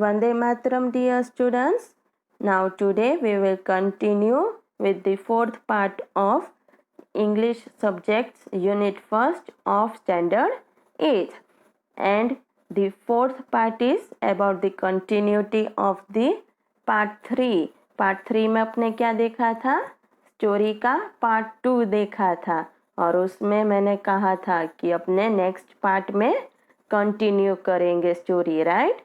Vande Mataram, dear students. Now today we will continue with the fourth part of English subjects unit 1st of standard 8th, and the fourth part is about the continuity of the part 3. Part 3 में अपने क्या देखा था? Story का part 2 देखा था और उसमें मैंने कहा था कि अपने नेक्स्ट पार्ट में कंटिन्यू करेंगे story, right?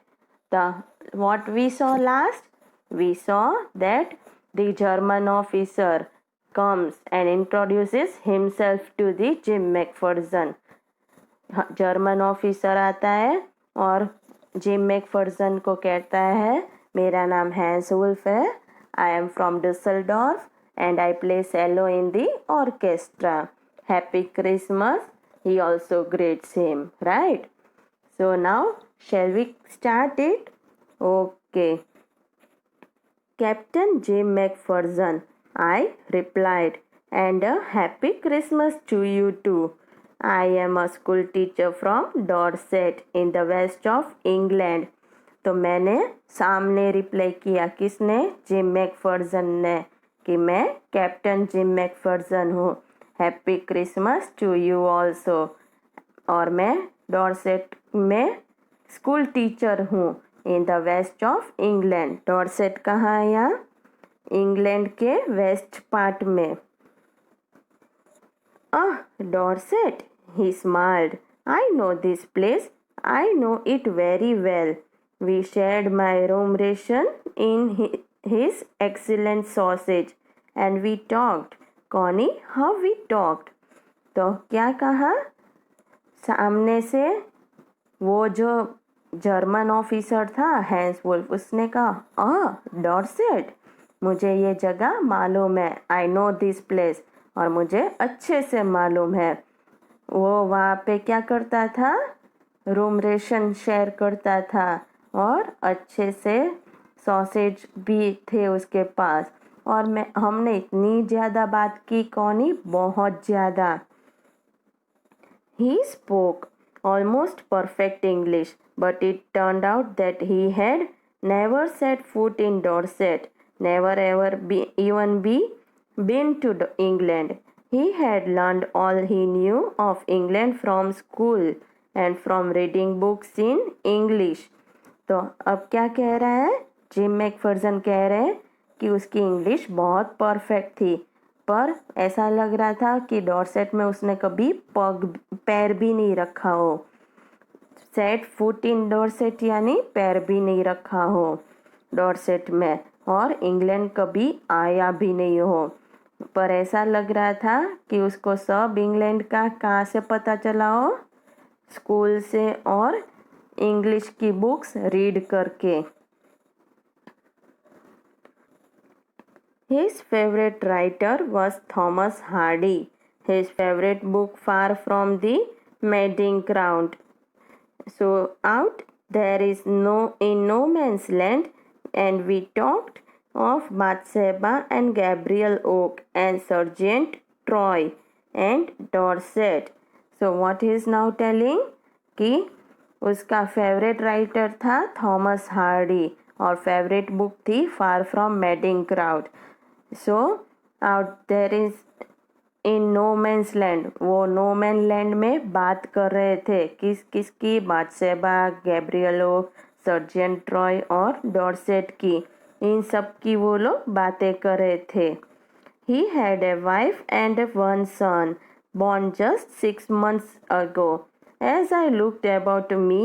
What we saw last? We saw that the German officer comes and introduces himself to the Jim McPherson. German officer आता है और जिम मैकफर्सन को कहता है, मेरा नाम हैंस वुल्फ है, I am from Dusseldorf and I play cello in the orchestra. Happy Christmas. He also greets him, right? So now shall we start it? Okay. Captain Jim McPherson, I replied, and a happy Christmas to you too. I am a school teacher from Dorset in the west of England. तो मैंने सामने reply किया, किसने? Gym Macpherson ने, कि मैं captain Jim McPherson हूँ. Happy Christmas to you also. और मैं डॉर्सेट में स्कूल टीचर हूँ in the west of England. Dorset कहाँ है? यहाँ इंग्लैंड के वेस्ट पार्ट में. Dorset, he smiled. I know this place. I know it very well. We shared my room ration in his excellent sausage and we talked. Connie, how we talked. तो क्या कहा? सामने से वो जो German officer था hence wolf, उसने कहा, डॉर्सेट, मुझे ये जगह मालूम है. आई नो दिस प्लेस. और मुझे अच्छे से मालूम है. वो वहाँ पे क्या करता था? रूम रेशन शेयर करता था और अच्छे से सॉसेज भी थे उसके पास. और हमने इतनी ज़्यादा बात की, कौनी? बहुत ज़्यादा. He spoke almost perfect English, but it turned out that he had never set foot in Dorset, never ever been to England. He had learned all he knew of England from school and from reading books in English. तो अब क्या कह रहा है? Gym Macpherson कह रहे हैं कि उसकी इंग्लिश बहुत परफेक्ट थी, पर ऐसा लग रहा था कि डॉर्सेट में उसने कभी पैर भी नहीं रखा हो. सेट फुट इन डॉर्सेट यानी पैर भी नहीं रखा हो डॉर्सेट में, और इंग्लैंड कभी आया भी नहीं हो. पर ऐसा लग रहा था कि उसको सब इंग्लैंड का कहाँ से पता चला हो? स्कूल से और इंग्लिश की बुक्स रीड करके. His favorite writer was Thomas Hardy. His favorite book, Far from the Madding Crowd. So out there is in no man's land, and we talked of Bathsheba and Gabriel Oak and Sergeant Troy and Dorset. So what he is now telling? कि उसका favourite writer था Thomas Hardy और favourite book थी far from madding crowd. So out there is in no man's land. वो no man land में बात कर रहे थे. किसकी? Bathsheba, Gabriel Oak, sergeant Troy और डॉर्सेट की. इन सब की वो लोग बातें कर रहे थे. He had a wife and one son born just 6 months ago. As I looked about me,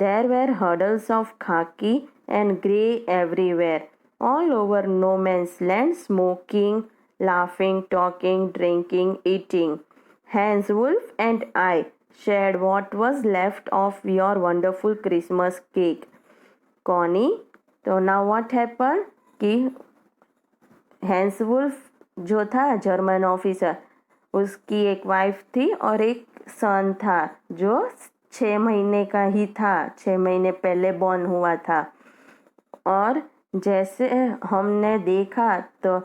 there were huddles of khaki and grey everywhere, all over no man's land, smoking, laughing, talking, drinking, eating. Hans Wolf and I shared what was left of your wonderful Christmas cake. Connie, so now what happened? कि hence wolf जो था German officer, उसकी एक wife थी और एक सन था जो 6 महीने का ही था, 6 महीने पहले बॉर्न हुआ था. और जैसे हमने देखा तो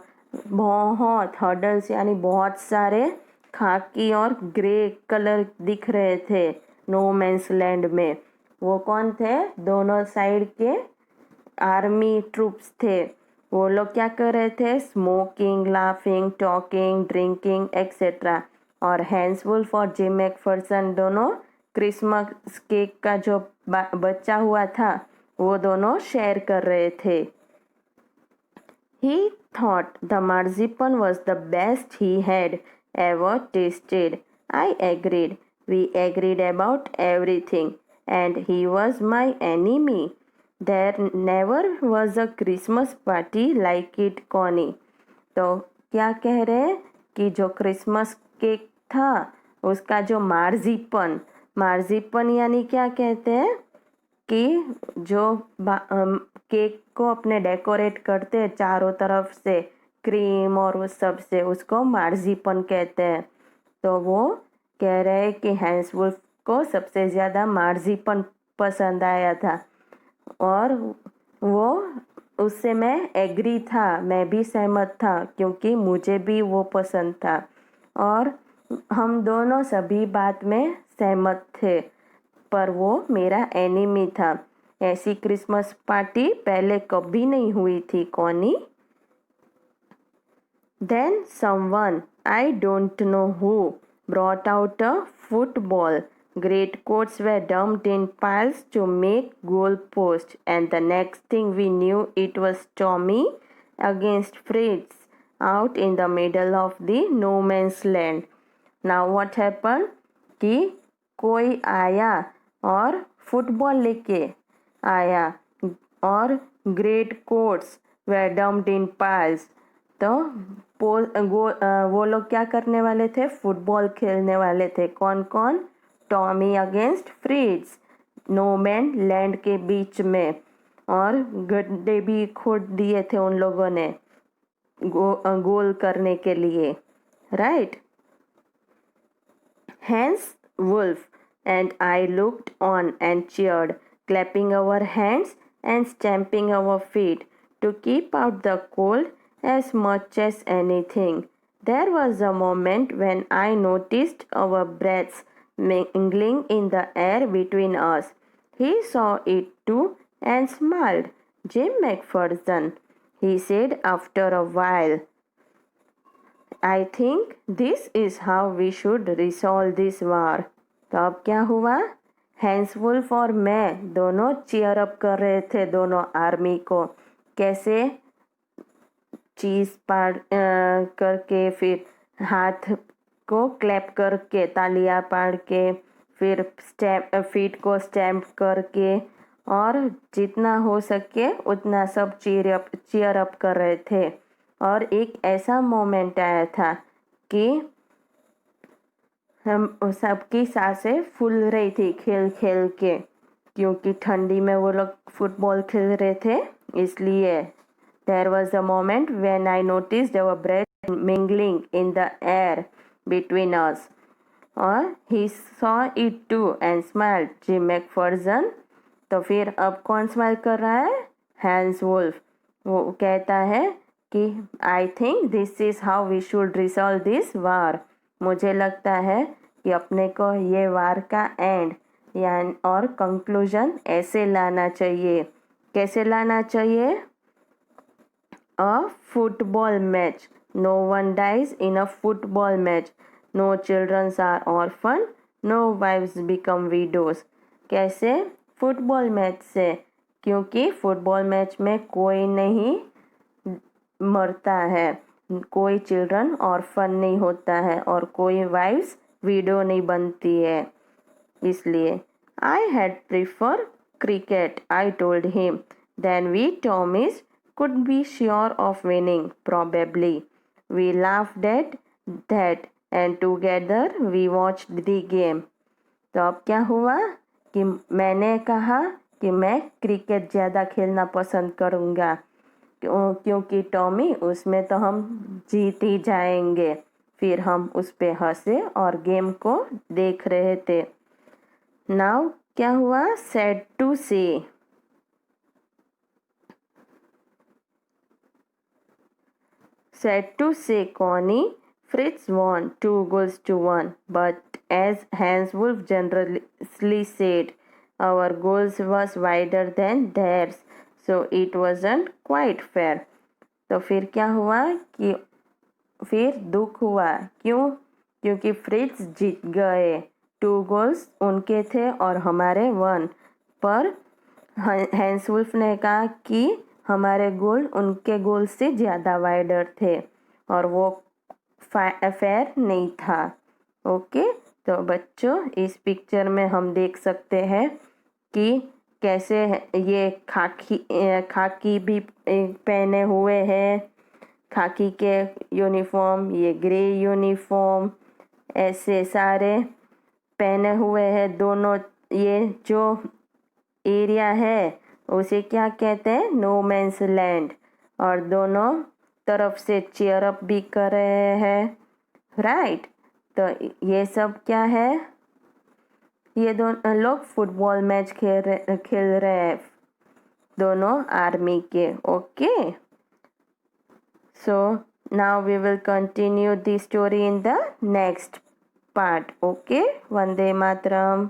बहुत हर्डल्स यानी बहुत सारे खाकी और ग्रे कलर दिख रहे थे नो मैन्स लैंड में. वो कौन थे? दोनों साइड के आर्मी ट्रूप्स थे वो लोग क्या कर रहे थे, smoking, laughing, talking, drinking etcetera. और हैंस वुल्फ और जिम मैकफर्सन दोनों क्रिसमस केक का जो बच्चा हुआ था वो दोनों शेयर कर रहे थे। He thought the marzipan was the best he had ever tasted. I agreed. We agreed about everything, and he was my enemy. There never was a Christmas party like it, Connie. तो क्या कह रहे हैं कि जो Christmas cake था उसका जो मार्जिपन, मार्जिपन यानी क्या कहते हैं कि जो केक को अपने डेकोरेट करते हैं चारों तरफ से क्रीम और उस सब से, उसको मार्जिपन कहते हैं। तो वो कह रहे हैं कि हैंस वुल्फ को सबसे ज़्यादा मार्जिपन पसंद आया था और वो उससे मैं एग्री था, मैं भी सहमत था क्योंकि मुझे भी वो पसंद था और हम दोनों सभी बात में सहमत थे, पर वो मेरा एनिमी था। ऐसी क्रिसमस पार्टी पहले कभी नहीं हुई थी, Connie. Then someone, I don't know who, brought out a football. Great coats were dumped in piles to make goalposts, and the next thing we knew, it was Tommy against Fritz out in the middle of the no man's land. Now what happened? कि कोई आया और football लेके आया और great quotes वे dumped इन piles. तो वो लोग क्या करने वाले थे, फुटबॉल खेलने वाले थे। कौन कौन? Tommy against Fritz, no man land के बीच में, और गड्ढे भी खोद दिए थे उन लोगों ने गोल करने के लिए, right. Hence Wolf and I looked on and cheered, clapping our hands and stamping our feet to keep out the cold as much as anything. There was a moment when I noticed our breaths mingling in the air between us. He saw it too and smiled. Jim McPherson, he said after a while. I think this is how we should resolve this war. तो अब क्या हुआ? Hence wolf और मैं दोनों cheer up कर रहे थे दोनों आर्मी को। कैसे? चीज़ पाड़ करके, फिर हाथ को क्लैप करके, तालियां पाड़ के, फिर फीट को स्टैम्प करके, और जितना हो सके उतना सब चीयर अप कर रहे थे। और एक ऐसा मोमेंट आया था कि हम सबकी सांसें फूल रही थी खेल खेल के, क्योंकि ठंडी में वो लोग फुटबॉल खेल रहे थे इसलिए। There was a moment when I noticed our breath mingling in the air between us. और he saw it too and smiled. Jim McPherson, तो फिर अब कौन स्माइल कर रहा है? Hans Wolf. वो कहता है कि I think this is how we should resolve this war. मुझे लगता है कि अपने को ये वार का एंड यानी और कंक्लूजन ऐसे लाना चाहिए। कैसे लाना चाहिए? A football match, no one dies in a football match, no childrens are orphan, no wives become widows. कैसे? फुटबॉल मैच से, क्योंकि फुटबॉल मैच में कोई नहीं मरता है, कोई चिल्ड्रन ऑर्फन नहीं होता है और कोई वाइफ्स विडो नहीं बनती है। इसलिए I had prefer cricket, I told him, then we Tommies could be sure of winning probably. We laughed at that and together we watched the game. तो अब क्या हुआ कि मैंने कहा कि मैं क्रिकेट ज़्यादा खेलना पसंद करूँगा क्योंकि टॉमी उसमें तो हम जीत ही जाएंगे। फिर हम उस पे हंसे और गेम को देख रहे थे। नाउ क्या हुआ? सैड टू से, sad to say, Connie, Fritz won 2-1, but as Hans Wolf generously said, our goals was wider than theirs, so it wasn't quite fair. तो फिर क्या हुआ कि फिर दुख हुआ। क्यों? क्योंकि फ्रिट्ज जीत गए। 2 गोल्स उनके थे और हमारे 1। पर हैंसवुल्फ ने कहा कि हमारे गोल उनके गोल से ज़्यादा वाइडर थे और वो फेयर नहीं था। ओके, तो बच्चों इस पिक्चर में हम देख सकते हैं कि कैसे ये खाकी भी पहने हुए हैं, खाकी के यूनिफॉर्म, ये ग्रे यूनिफॉर्म, ऐसे सारे पहने हुए हैं दोनों। ये जो एरिया है उसे क्या कहते हैं? No man's land. और दोनों तरफ से चीयर अप भी कर रहे हैं, राइट। तो ये सब क्या है? ये दोनों लोग फुटबॉल मैच खेल रहे हैं, दोनों आर्मी के। Okay, so now we will continue the story in the next part. Okay, Vande Mataram.